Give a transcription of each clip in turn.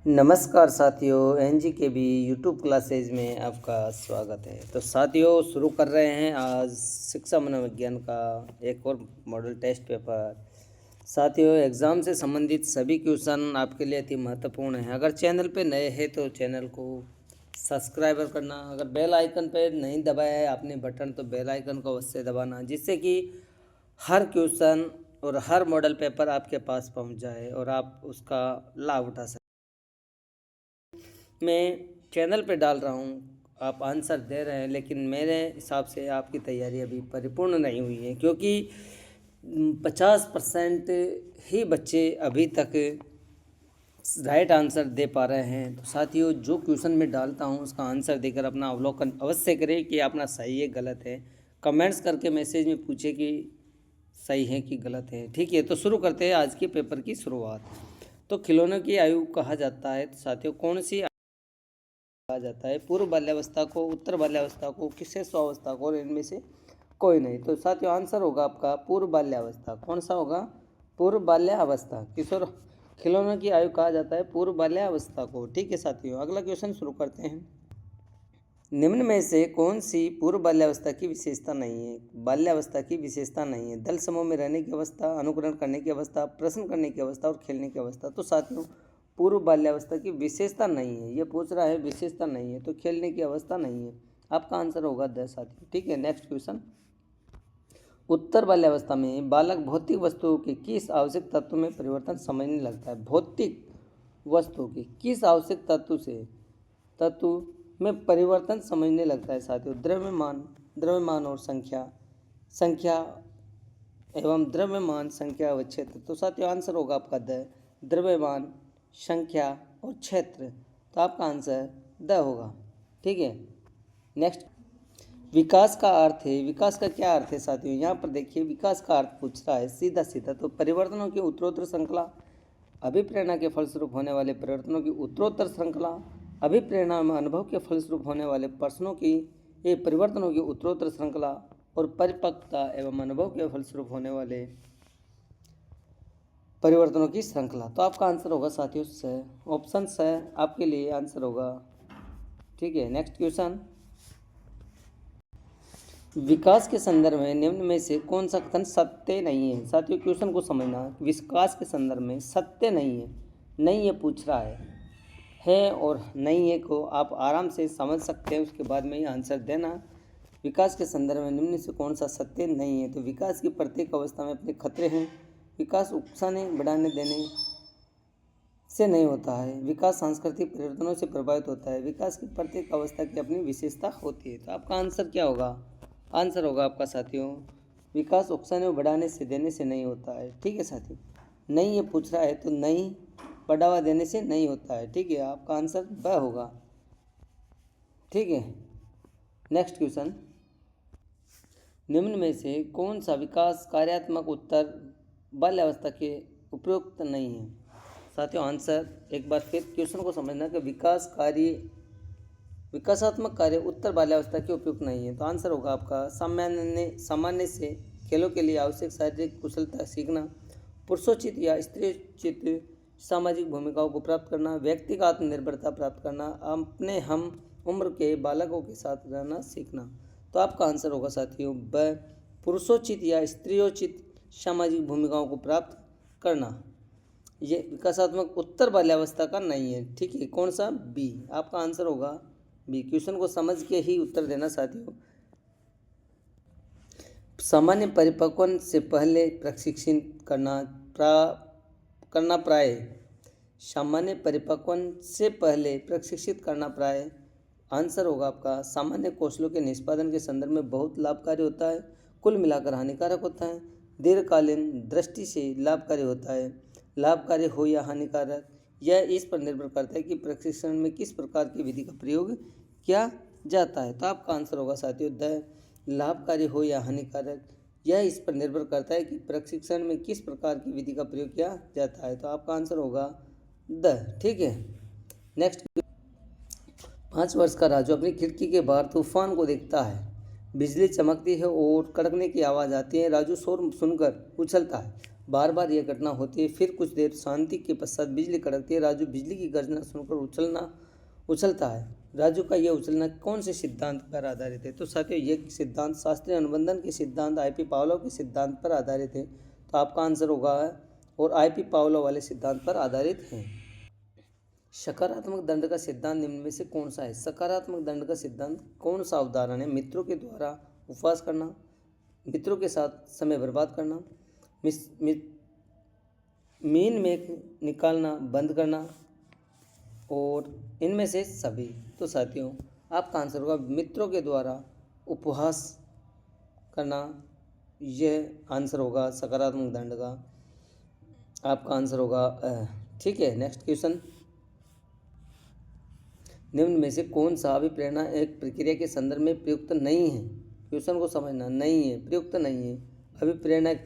नमस्कार साथियों, एनजी के भी यूट्यूब क्लासेज में आपका स्वागत है। तो साथियों, शुरू कर रहे हैं आज शिक्षा मनोविज्ञान का एक और मॉडल टेस्ट पेपर। साथियों, एग्ज़ाम से संबंधित सभी क्वेश्चन आपके लिए अति महत्वपूर्ण हैं। अगर चैनल पे नए हैं तो चैनल को सब्सक्राइबर करना। अगर बेल आइकन पे नहीं दबाया है आपने बटन, तो बेल आइकन को अवश्य दबाना, जिससे कि हर क्वेश्चन और हर मॉडल पेपर आपके पास पहुंच जाए और आप उसका लाभ उठा सकें। मैं चैनल पे डाल रहा हूँ, आप आंसर दे रहे हैं, लेकिन मेरे हिसाब से आपकी तैयारी अभी परिपूर्ण नहीं हुई है, क्योंकि 50% ही बच्चे अभी तक राइट आंसर दे पा रहे हैं। तो साथियों, जो क्वेश्चन मैं डालता हूँ उसका आंसर देकर अपना अवलोकन अवश्य करें कि अपना सही है गलत है। कमेंट्स करके मैसेज में पूछे कि सही है कि गलत है। ठीक है, तो शुरू करते हैं आज के पेपर की शुरुआत। तो खिलौनों की आयु कहा जाता है, तो साथियों कौन सी कहा जाता है? पूर्व बाल्यावस्था को, उत्तर बाल्यावस्था को, किशोरावस्था को, और इनमें से कोई नहीं। तो साथियों आंसर होगा आपका पूर्व बाल्यावस्था। कौन सा होगा? पूर्व बाल्यावस्था। किशोर खिलौनों की आयु कहा जाता है पूर्व बाल्यावस्था को। ठीक है साथियों, अगला क्वेश्चन शुरू करते हैं। निम्न में से कौन सी पूर्व बाल्यावस्था की विशेषता नहीं है? बाल्यावस्था की विशेषता नहीं है। दल समूह में रहने की अवस्था, अनुकरण करने की अवस्था, प्रश्न करने की अवस्था और खेलने की अवस्था। तो साथियों पूर्व बाल्यावस्था की विशेषता नहीं है, ये पूछ रहा है विशेषता नहीं है, तो खेलने की अवस्था नहीं है। आपका आंसर होगा द साथियों। ठीक है, नेक्स्ट क्वेश्चन। उत्तर बाल्यावस्था में बालक भौतिक वस्तुओं के किस आवश्यक तत्व में परिवर्तन समझने लगता है? भौतिक वस्तु के किस आवश्यक तत्व में परिवर्तन समझने लगता है साथियों? द्रव्यमान और संख्या एवं द्रव्यमान, संख्या व क्षेत्र। तो साथियों आंसर होगा आपका द द्रव्यमान, संख्या और क्षेत्र। तो आपका आंसर द होगा। ठीक है, नेक्स्ट। विकास का अर्थ है, विकास का क्या अर्थ है साथियों? यहाँ पर देखिए, विकास का अर्थ पूछ रहा है सीधा सीधा। तो परिवर्तनों की उत्तरोत्तर श्रृंखला, अभिप्रेरणा के फलस्वरूप होने वाले परिवर्तनों की उत्तरोत्तर श्रृंखला, अभिप्रेरणा में अनुभव के फलस्वरूप होने वाले प्रश्नों की ये परिवर्तनों की उत्तरोत्तर श्रृंखला, और परिपक्वता एवं अनुभव के फलस्वरूप होने वाले परिवर्तनों की श्रृंखला। तो आपका आंसर होगा साथियों स, ऑप्शन स आपके लिए आंसर होगा। ठीक है, नेक्स्ट क्वेश्चन। विकास के संदर्भ में निम्न में से कौन सा कथन सत्य नहीं है? साथियों क्वेश्चन को समझना, विकास के संदर्भ में सत्य नहीं है, नहीं ये पूछ रहा है और नहीं है को आप आराम से समझ सकते हैं, उसके बाद में ही आंसर देना। विकास के संदर्भ में निम्न से कौन सा सत्य नहीं है? तो विकास की प्रत्येक अवस्था में अपने खतरे हैं। विकास उकसाने बढ़ाने देने से नहीं होता है। विकास सांस्कृतिक परिवर्तनों से प्रभावित होता है। विकास की प्रत्येक अवस्था की अपनी विशेषता होती है। तो आपका आंसर क्या होगा? आंसर होगा आपका साथियों, विकास उकसाने और बढ़ाने से देने से नहीं होता है। ठीक है साथियों, नहीं ये पूछ रहा है तो नहीं बढ़ावा देने से नहीं होता है। ठीक है, आपका आंसर ब होगा। ठीक है, नेक्स्ट क्वेश्चन। निम्न में से कौन सा विकास कार्यात्मक उत्तर बाल्यावस्था के उपयुक्त नहीं है? साथियों आंसर एक बार फिर क्वेश्चन को समझना कि विकासात्मक कार्य उत्तर बाल्यावस्था के उपयुक्त नहीं है। तो आंसर होगा आपका सामान्य से खेलों के लिए आवश्यक शारीरिक कुशलता सीखना, पुरुषोचित या स्त्रीचित सामाजिक भूमिकाओं को प्राप्त करना, व्यक्तिगत आत्मनिर्भरता प्राप्त करना, अपने हम उम्र के बालकों के साथ रहना सीखना। तो आपका आंसर होगा साथियों ब पुरुषोचित या स्त्रियोचित सामाजिक भूमिकाओं को प्राप्त करना। ये विकासात्मक उत्तर बाल्यावस्था का नहीं है। ठीक है, कौन सा? बी। आपका आंसर होगा बी। क्वेश्चन को समझ के ही उत्तर देना साथियों। सामान्य परिपक्वन से पहले प्रशिक्षित करना प्राय सामान्य परिपक्वन से पहले प्रशिक्षित करना प्राय आंसर होगा आपका सामान्य कौशलों के निष्पादन के संदर्भ में बहुत लाभकारी होता है, कुल मिलाकर हानिकारक होता है, दीर्घकालीन दृष्टि से लाभकारी होता है। लाभकारी हो या हानिकारक, यह इस पर निर्भर करता है कि प्रशिक्षण में किस प्रकार की विधि का प्रयोग किया जाता है। तो आपका आंसर होगा साथियों द लाभकारी हो या हानिकारक, यह इस पर निर्भर करता है कि प्रशिक्षण में किस प्रकार की विधि का प्रयोग किया जाता है। तो आपका आंसर होगा द। ठीक है, नेक्स्ट। 5 वर्ष का राजू अपनी खिड़की के बाहर तूफान को देखता है। बिजली चमकती है और कड़कने की आवाज़ आती है। राजू शोर सुनकर उछलता है, बार बार यह घटना होती है। फिर कुछ देर शांति के पश्चात बिजली कड़कती है। राजू बिजली की गर्जना सुनकर उछलता है। राजू का यह उछलना कौन से सिद्धांत पर आधारित है? तो साथियों यह सिद्धांत शास्त्रीय अनुबंधन के सिद्धांत आईपी पावलोव के सिद्धांत पर आधारित है। तो आपका आंसर होगा और आईपी पावलोव वाले सिद्धांत पर आधारित है। सकारात्मक दंड का सिद्धांत निम्न में से कौन सा है? सकारात्मक दंड का सिद्धांत कौन सा उदाहरण है? मित्रों के द्वारा उपवास करना, मित्रों के साथ समय बर्बाद करना, मीन में निकालना बंद करना और इनमें से सभी। तो साथियों आपका आंसर होगा मित्रों के द्वारा उपहास करना, यह आंसर होगा सकारात्मक दंड का। आपका आंसर होगा ठीक है। नेक्स्ट क्वेश्चन, निम्न में से कौन सा अभिप्रेरणा एक प्रक्रिया के संदर्भ में प्रयुक्त नहीं है? क्वेश्चन को समझना, नहीं है, प्रयुक्त नहीं है। अभिप्रेरणा एक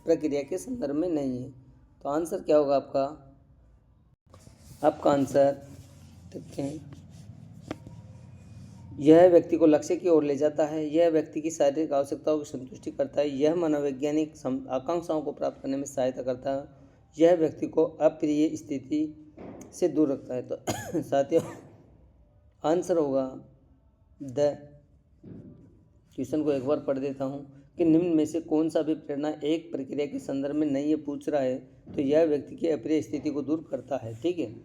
प्रक्रिया के संदर्भ में नहीं है। तो आंसर क्या होगा आपका? आपका आंसर देखते हैं, यह व्यक्ति को लक्ष्य की ओर ले जाता है, यह व्यक्ति की शारीरिक आवश्यकताओं की संतुष्टि करता है, यह मनोवैज्ञानिक आकांक्षाओं को प्राप्त करने में सहायता करता है, यह व्यक्ति को अप्रिय स्थिति से दूर रखता है। तो साथियों आंसर होगा क्वेश्चन को एक बार पढ़ देता हूँ कि निम्न में से कौन सा भी प्रेरणा एक प्रक्रिया के संदर्भ में नहीं है पूछ रहा है। तो यह व्यक्ति की अप्रिय स्थिति को दूर करता है, ठीक है,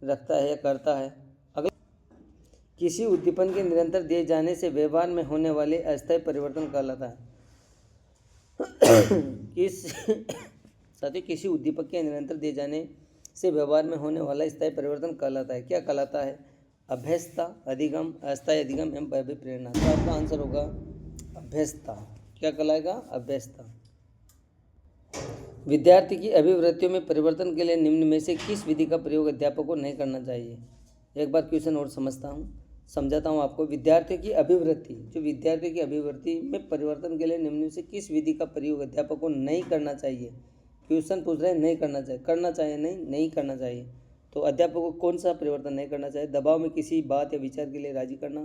रखता है या करता है। अगला, किसी उद्दीपन के निरंतर दिए जाने से व्यवहार में होने वाले अस्थायी परिवर्तन कहलाता है। साथ ही किसी उद्दीपक के निरंतर दिए जाने से व्यवहार में होने वाला स्थायी परिवर्तन कहलाता है। क्या कहलाता है? अभ्यस्तता, अधिगम, अस्थायी अधिगम एवं अभिप्रेरणा। तो आपका आंसर होगा अभ्यस्तता। क्या कहलाएगा? अभ्यस्तता। विद्यार्थी की अभिवृत्तियों में परिवर्तन के लिए निम्न में से किस विधि का प्रयोग अध्यापक को नहीं करना चाहिए? एक बार क्वेश्चन और समझाता हूँ आपको। विद्यार्थियों की अभिवृत्ति, जो विद्यार्थी की अभिवृत्ति में परिवर्तन के लिए निम्न में से किस विधि का प्रयोग अध्यापक को नहीं करना चाहिए? क्वेश्चन पूछ रहे हैं नहीं करना चाहिए, करना चाहिए, नहीं करना चाहिए। तो अध्यापक को कौन सा परिवर्तन नहीं करना चाहिए? दबाव में किसी बात या विचार के लिए राजी करना,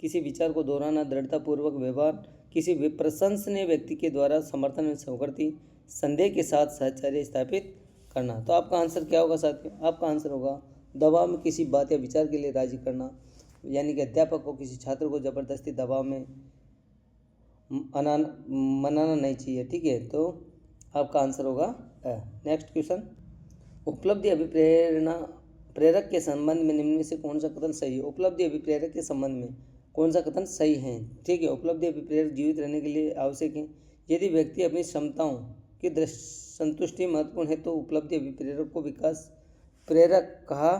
किसी विचार को दोहराना, दृढ़तापूर्वक व्यवहार, किसी प्रशंसनीय व्यक्ति के द्वारा समर्थन में सहवर्ती, संदेह के साथ सहचर्य स्थापित करना। तो आपका आंसर क्या होगा साथियों? आपका आंसर होगा दबाव में किसी बात या विचार के लिए राजी करना, यानी कि अध्यापक को किसी छात्र को जबरदस्ती दबाव में मनाना नहीं चाहिए, ठीक है। तो आपका आंसर होगा नेक्स्ट क्वेश्चन, उपलब्धि अभिप्रेरणा प्रेरक के संबंध में निम्न में से कौन सा कथन सही है? उपलब्धि अभिप्रेरक के संबंध में कौन सा कथन सही है? ठीक है, उपलब्धि अभिप्रेरक जीवित रहने के लिए आवश्यक है। यदि व्यक्ति अपनी क्षमताओं की संतुष्टि महत्वपूर्ण है तो उपलब्धि अभिप्रेरक को विकास प्रेरक कहा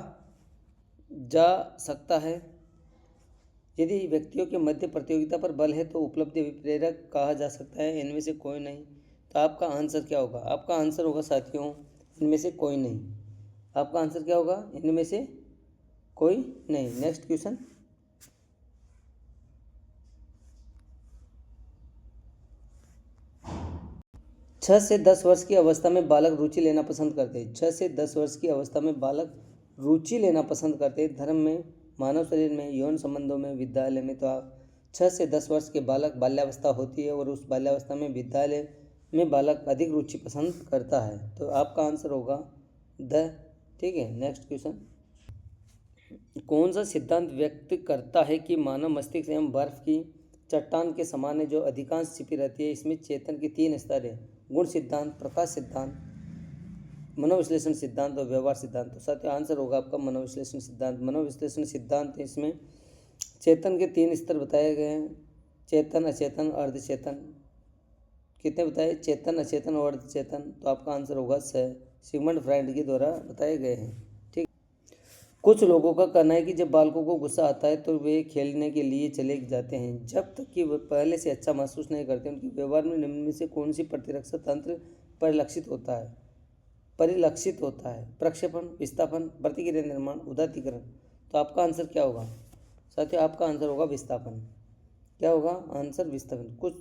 जा सकता है। यदि व्यक्तियों के मध्य प्रतियोगिता पर बल है तो उपलब्धि अभिप्रेरक कहा जा सकता है। इनमें से कोई नहीं। तो आपका आंसर क्या होगा? आपका आंसर होगा साथियों इनमें से कोई नहीं। आपका आंसर क्या होगा? इनमें से कोई नहीं। नेक्स्ट क्वेश्चन, छः से 10 वर्ष की अवस्था में बालक रुचि लेना पसंद करते हैं। 6 से 10 वर्ष की अवस्था में बालक रुचि लेना पसंद करते हैं। धर्म में, मानव शरीर में, यौन संबंधों में, विद्यालय में। तो 6 से 10 वर्ष के बालक बाल्यावस्था होती है और उस बाल्यावस्था में विद्यालय में बालक अधिक रुचि पसंद करता है। तो आपका आंसर होगा ठीक है। नेक्स्ट क्वेश्चन, कौन सा सिद्धांत व्यक्त करता है कि मानव मस्तिष्क एवं बर्फ की चट्टान के समान है जो अधिकांश छिपी रहती है? इसमें चेतन के 3 स्तर हैं, गुण सिद्धांत, प्रकाश सिद्धांत, मनोविश्लेषण सिद्धांत और व्यवहार सिद्धांत। तो साथियों आंसर होगा आपका मनोविश्लेषण सिद्धांत। मनोविश्लेषण सिद्धांत इसमें चेतन के 3 स्तर बताए गए हैं, चेतन, अचेतन, अर्धचेतन। कितने बताए? चेतन, अचेतन और अर्धचेतन। तो आपका आंसर होगा सिगमंड फ्राइड के द्वारा बताए गए हैं, ठीक। कुछ लोगों का कहना है कि जब बालकों को गुस्सा आता है तो वे खेलने के लिए चले जाते हैं जब तक कि वे पहले से अच्छा महसूस नहीं करते। उनके व्यवहार में निम्न में से कौन सी प्रतिरक्षा तंत्र परिलक्षित होता है? प्रक्षेपण, विस्थापन, प्रतिक्रिया निर्माण, उदात्तीकरण। तो आपका आंसर क्या होगा साथियों? आपका आंसर होगा विस्थापन। क्या होगा आंसर? विस्थापन। कुछ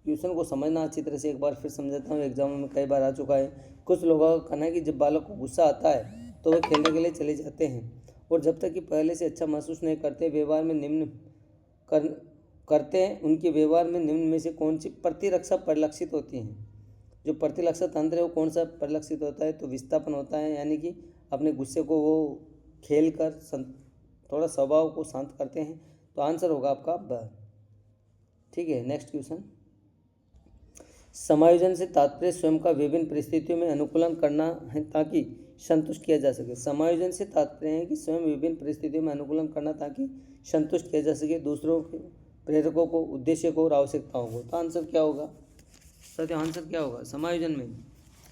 क्वेश्चन को समझना अच्छी तरह से, एक बार फिर समझाता हूँ, एग्जाम में कई बार आ चुका है। कुछ लोगों का कहना है कि जब बालक को गुस्सा आता है तो वे खेलने के लिए चले जाते हैं और जब तक कि पहले से अच्छा महसूस नहीं करते व्यवहार में निम्न करते हैं। उनके व्यवहार में निम्न में से कौन सी प्रतिरक्षा परिलक्षित होती हैं? जो प्रतिलक्षण तंत्र है वो कौन सा परिलक्षित होता है? तो विस्थापन होता है, यानी कि अपने गुस्से को वो खेल कर थोड़ा स्वभाव को शांत करते हैं। तो आंसर होगा आपका ब। ठीक है, नेक्स्ट क्वेश्चन। समायोजन से तात्पर्य स्वयं का विभिन्न परिस्थितियों में अनुकूलन करना है ताकि संतुष्ट किया जा सके। समायोजन से तात्पर्य है कि स्वयं विभिन्न परिस्थितियों में अनुकूलन करना ताकि संतुष्ट किया जा सके दूसरों के प्रेरकों को, उद्देश्य को और आवश्यकताओं को। तो आंसर क्या होगा साथियों? आंसर क्या होगा समायोजन में?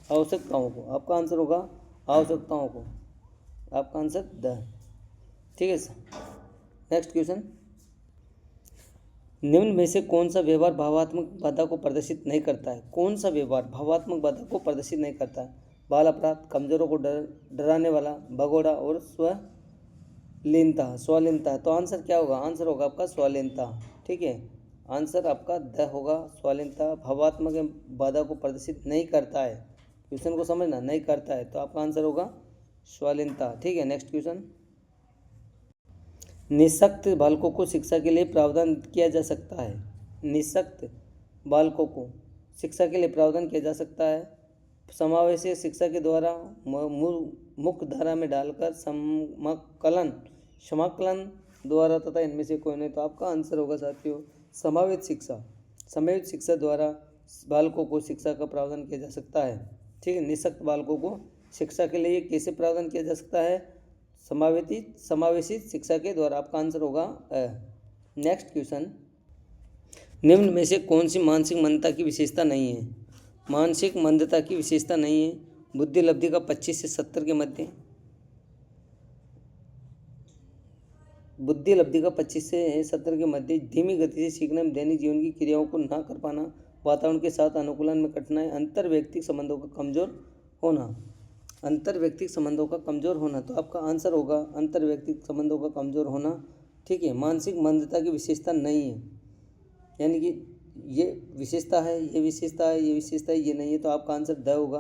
आवश्यकताओं को। आपका आंसर होगा आवश्यकताओं को। आपका आंसर द। ठीक है सर, नेक्स्ट क्वेश्चन। निम्न में से कौन सा व्यवहार भावात्मक बाधा को प्रदर्शित नहीं करता है? कौन सा व्यवहार भावात्मक बाधा को प्रदर्शित नहीं करता है? बाल अपराध, कमजोरों को डराने वाला, भगोड़ा और स्वलीनता। स्वलीनता। तो आंसर क्या होगा? आंसर होगा आपका स्वलीनता। ठीक है, आंसर आपका द होगा। स्वलीनता भावात्मक बाधा को प्रदर्शित नहीं करता है। क्वेश्चन को समझना, नहीं करता है, तो आपका आंसर होगा स्वलीनता। ठीक है, नेक्स्ट क्वेश्चन। निःशक्त बालकों को शिक्षा के लिए प्रावधान किया जा सकता है। निःशक्त बालकों को शिक्षा के लिए प्रावधान किया जा सकता है समावेशी शिक्षा के द्वारा, मुख्य धारा में डालकर, समाकलन द्वारा तथा इनमें से कोई नहीं। तो आपका आंसर होगा साथियों समावेश शिक्षा। समावेश शिक्षा द्वारा बालकों को शिक्षा का प्रावधान किया जा सकता है। ठीक है, निःशक्त बालकों को शिक्षा के लिए कैसे प्रावधान किया जा सकता है? समावेशी शिक्षा के द्वारा। आपका आंसर होगा नेक्स्ट क्वेश्चन। निम्न में से कौन सी मानसिक मंदता की विशेषता नहीं है? मानसिक मंदता की विशेषता नहीं है। बुद्धि लब्धि का 25 से 70 के मध्य, बुद्धि लब्धि का 25 से 70 के मध्य, धीमी गति से सीखने में, दैनिक जीवन की क्रियाओं को ना कर पाना, वातावरण के साथ अनुकूलन में कठिनाई, अंतर व्यक्तिक संबंधों का कमजोर होना। अंतर व्यक्तिक संबंधों का कमजोर होना। तो आपका आंसर होगा अंतर व्यक्तिक संबंधों का कमजोर होना। ठीक है, मानसिक मंदता की विशेषता नहीं है, यानी कि ये विशेषता है, ये विशेषता है, ये विशेषता है, ये नहीं है। तो आपका आंसर द होगा।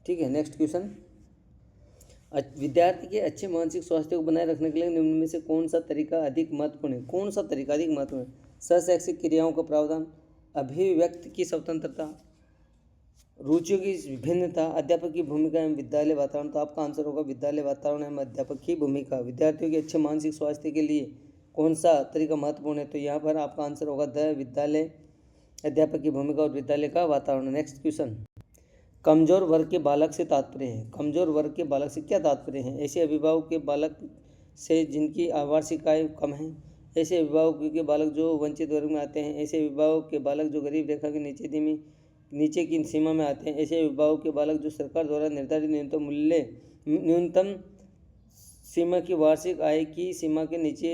ठीक है, नेक्स्ट क्वेश्चन। विद्यार्थी के अच्छे मानसिक स्वास्थ्य को बनाए रखने के लिए निम्न में से कौन सा तरीका अधिक महत्वपूर्ण है? कौन सा तरीका अधिक महत्वपूर्ण है? सहशैक्षिक क्रियाओं का प्रावधान, अभिव्यक्ति की स्वतंत्रता, रुचियों की भिन्नता, अध्यापक की भूमिका एवं विद्यालय वातावरण। तो आपका आंसर होगा विद्यालय वातावरण एवं अध्यापक की भूमिका। विद्यार्थियों के अच्छे मानसिक स्वास्थ्य के लिए कौन सा तरीका महत्वपूर्ण है? तो यहाँ पर आपका आंसर होगा द, विद्यालय, अध्यापक की भूमिका और विद्यालय का वातावरण। Next question. कमजोर वर्ग के बालक से तात्पर्य है। कमजोर वर्ग के बालक से क्या तात्पर्य है? ऐसे अभिभावक के बालक से जिनकी आवार्षिक आय कम है, ऐसे अभिभावक के बालक जो वंचित वर्ग में आते हैं, ऐसे अभिभावक के बालक जो गरीब रेखा के नीचे की सीमा में आते हैं, ऐसे अभिभावक के बालक जो सरकार द्वारा निर्धारित न्यूनतम सीमा की वार्षिक आय की सीमा के नीचे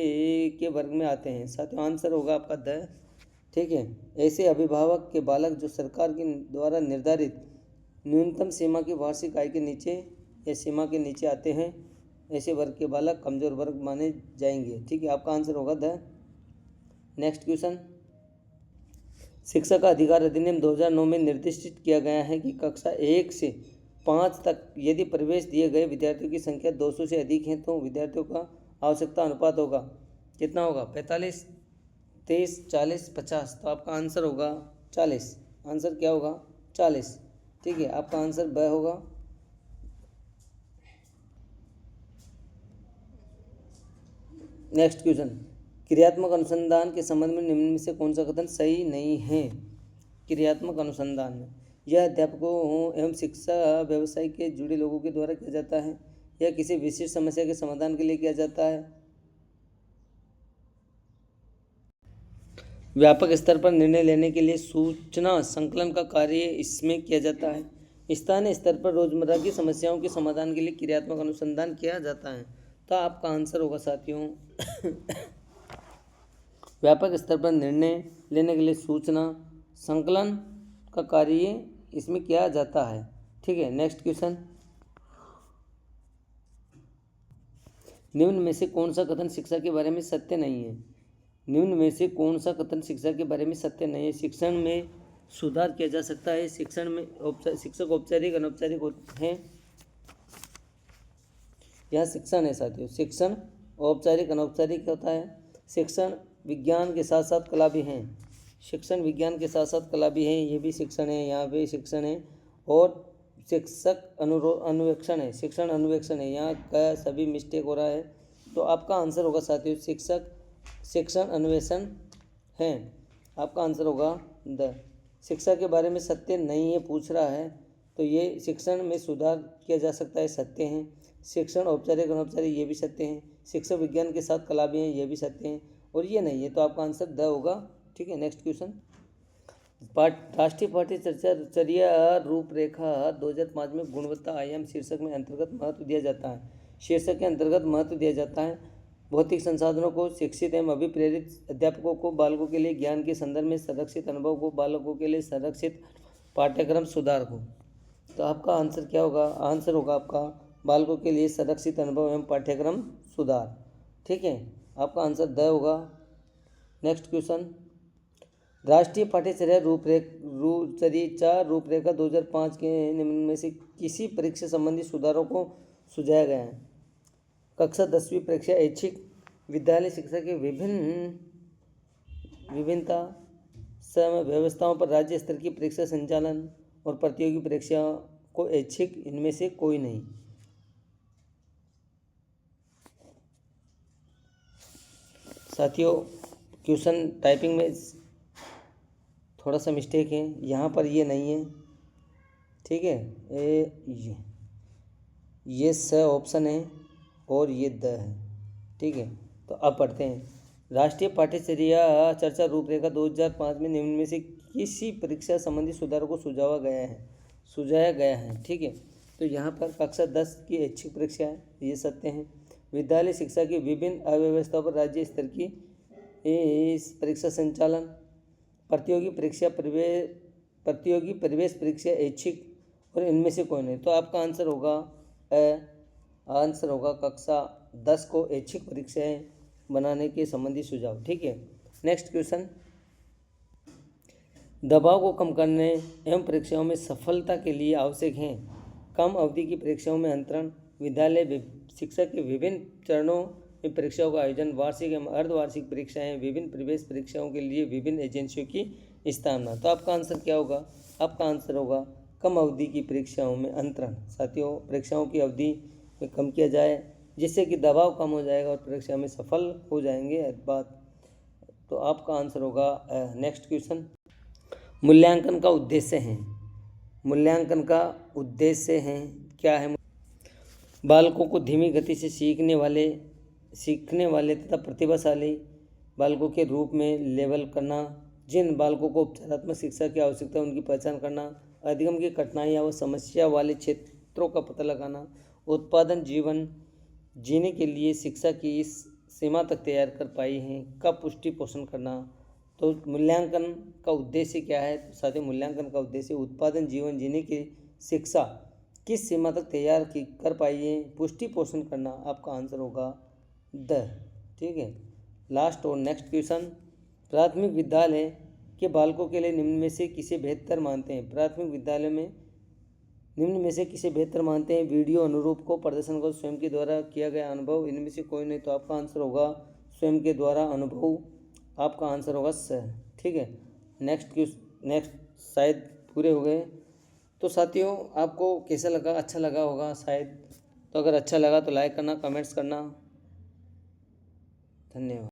के वर्ग में आते हैं। साथियों आंसर होगा आपका द। ठीक है, ऐसे अभिभावक के बालक जो सरकार के द्वारा निर्धारित न्यूनतम सीमा की वार्षिक आय के नीचे या सीमा के नीचे आते हैं, ऐसे वर्ग के बालक कमजोर वर्ग माने जाएंगे। ठीक है, आपका आंसर होगा द। Next question. शिक्षा का अधिकार अधिनियम 2009 में निर्दिष्ट किया गया है कि कक्षा 1 से 5 तक यदि प्रवेश दिए गए विद्यार्थियों की संख्या 200 से अधिक है तो विद्यार्थियों का आवश्यकता अनुपात होगा कितना होगा? 45, 23, 40, 50। तो आपका आंसर होगा 40। आंसर क्या होगा? 40। ठीक है, आपका आंसर ब होगा। Next question. क्रियात्मक अनुसंधान के संबंध में निम्न में से कौन सा कथन सही नहीं है? क्रियात्मक अनुसंधान में यह अध्यापकों एवं शिक्षा व्यवसाय के जुड़े लोगों के द्वारा किया जाता है या किसी विशिष्ट समस्या के समाधान के लिए किया जाता है। व्यापक स्तर पर निर्णय लेने के लिए सूचना संकलन का कार्य इसमें किया जाता है। स्थानीय स्तर पर रोजमर्रा की समस्याओं के समाधान के लिए क्रियात्मक अनुसंधान किया जाता है। तो आपका आंसर होगा साथियों व्यापक स्तर पर निर्णय लेने के लिए सूचना संकलन का कार्य इसमें किया जाता है। ठीक है, नेक्स्ट क्वेश्चन। निम्न में से कौन सा कथन शिक्षा के बारे में सत्य नहीं है? निम्न में से कौन सा कथन शिक्षा के बारे में सत्य नहीं है? शिक्षण में सुधार किया जा सकता है। शिक्षण में शिक्षक औपचारिक अनौपचारिक होते हैं। यह शिक्षण है साथियों, शिक्षण औपचारिक अनौपचारिक होता है। शिक्षण विज्ञान के साथ साथ कला भी हैं। शिक्षण विज्ञान के साथ साथ कला भी है, ये भी शिक्षण है, यहाँ पे शिक्षण है। और शिक्षक अनुवेक्षण है, शिक्षण अनुवेक्षण है, यहाँ का सभी मिस्टेक हो रहा है। तो आपका आंसर होगा साथियों शिक्षक शिक्षण अन्वेषण है। आपका आंसर होगा द। शिक्षा के बारे में सत्य नहीं है पूछ रहा है, तो ये शिक्षण में सुधार किया जा सकता है, सत्य हैं। शिक्षण औपचारिक अनौपचारिक ये भी सत्य हैं। शिक्षण विज्ञान के साथ कला भी है, ये भी सत्य हैं। और ये नहीं है, तो आपका आंसर द होगा। ठीक है, नेक्स्ट क्वेश्चन। राष्ट्रीय पाठ्य चर्या रूपरेखा 2005 में गुणवत्ता आयाम शीर्षक में अंतर्गत महत्व दिया जाता है। शीर्षक के अंतर्गत महत्व दिया जाता है भौतिक संसाधनों को, शिक्षित एवं अभिप्रेरित अध्यापकों को, बालकों के लिए ज्ञान के संदर्भ में संरक्षित अनुभव को, बालकों के लिए संरक्षित पाठ्यक्रम सुधार को। तो आपका आंसर क्या होगा? आंसर होगा आपका बालकों के लिए संरक्षित अनुभव एवं पाठ्यक्रम सुधार। ठीक है, आपका आंसर द होगा। Next question. राष्ट्रीय पाठ्यचर्या रूपरेखा 2005 के निम्न में से किसी परीक्षा संबंधी सुधारों को सुझाया गया है? कक्षा 10वीं परीक्षा ऐच्छिक, विद्यालय शिक्षा के विभिन्नता समय व्यवस्थाओं पर राज्य स्तर की परीक्षा संचालन और प्रतियोगी परीक्षा को ऐच्छिक, इनमें से कोई नहीं। साथियों क्वेश्चन टाइपिंग में थोड़ा सा मिस्टेक है, यहाँ पर ये नहीं है। ठीक है, ये स ऑप्शन है और ये द है। ठीक है, तो अब पढ़ते हैं। राष्ट्रीय पाठ्यचर्या चर्चा रूपरेखा 2005 में निम्न में से किसी परीक्षा संबंधी सुधारों को सुझाया गया है। ठीक है, तो यहाँ पर कक्षा 10 की ऐच्छिक परीक्षा है, ये सत्य है। विद्यालय शिक्षा की विभिन्न अव्यवस्थाओं पर राज्य स्तर की इस परीक्षा संचालन, प्रतियोगी प्रवेश परीक्षा ऐच्छिक और इनमें से कोई नहीं। तो आपका आंसर होगा कक्षा 10 को ऐच्छिक परीक्षाएं बनाने के संबंधी सुझाव। ठीक है, नेक्स्ट क्वेश्चन। दबाव को कम करने एवं परीक्षाओं में सफलता के लिए आवश्यक हैं कम अवधि की परीक्षाओं में अंतरण, विद्यालय शिक्षा के विभिन्न चरणों में परीक्षाओं का आयोजन, वार्षिक एवं अर्धवार्षिक परीक्षाएं, विभिन्न प्रवेश परीक्षाओं के लिए विभिन्न एजेंसियों की स्थापना। तो आपका आंसर क्या होगा? आपका आंसर होगा कम अवधि की परीक्षाओं में अंतरण। साथियों परीक्षाओं की अवधि में कम किया जाए जिससे कि दबाव कम हो जाएगा और परीक्षा में सफल हो जाएंगे बात। तो आपका आंसर होगा नेक्स्ट क्वेश्चन। मूल्यांकन का उद्देश्य है, मूल्यांकन का उद्देश्य है क्या है? बालकों को धीमी गति से सीखने वाले तथा प्रतिभाशाली बालकों के रूप में लेबल करना, जिन बालकों को उपचारात्मक शिक्षा की आवश्यकता है उनकी पहचान करना, अधिगम की कठिनाइयाँ व समस्या वाले क्षेत्रों का पता लगाना, उत्पादन जीवन जीने के लिए शिक्षा की इस सीमा तक तैयार कर पाई हैं का पुष्टि पोषण करना। तो मूल्यांकन का उद्देश्य क्या है? तो साथियों मूल्यांकन का उद्देश्य उत्पादन जीवन जीने की शिक्षा किस सीमा तक तैयार कर पाई है, पुष्टि पोषण करना। आपका आंसर होगा द। ठीक है, लास्ट और नेक्स्ट क्वेश्चन। प्राथमिक विद्यालय के बालकों के लिए निम्न में से किसे बेहतर मानते हैं? प्राथमिक विद्यालय में निम्न में से किसे बेहतर मानते हैं? वीडियो अनुरूप को, प्रदर्शन को, स्वयं के द्वारा किया गया अनुभव, इनमें से कोई नहीं। तो आपका आंसर होगा स्वयं के द्वारा अनुभव। आपका आंसर होगा स। ठीक है, नेक्स्ट शायद पूरे हो गए। तो साथियों आपको कैसा लगा? अच्छा लगा होगा शायद। तो अगर अच्छा लगा तो लाइक करना, कमेंट्स करना। धन्यवाद।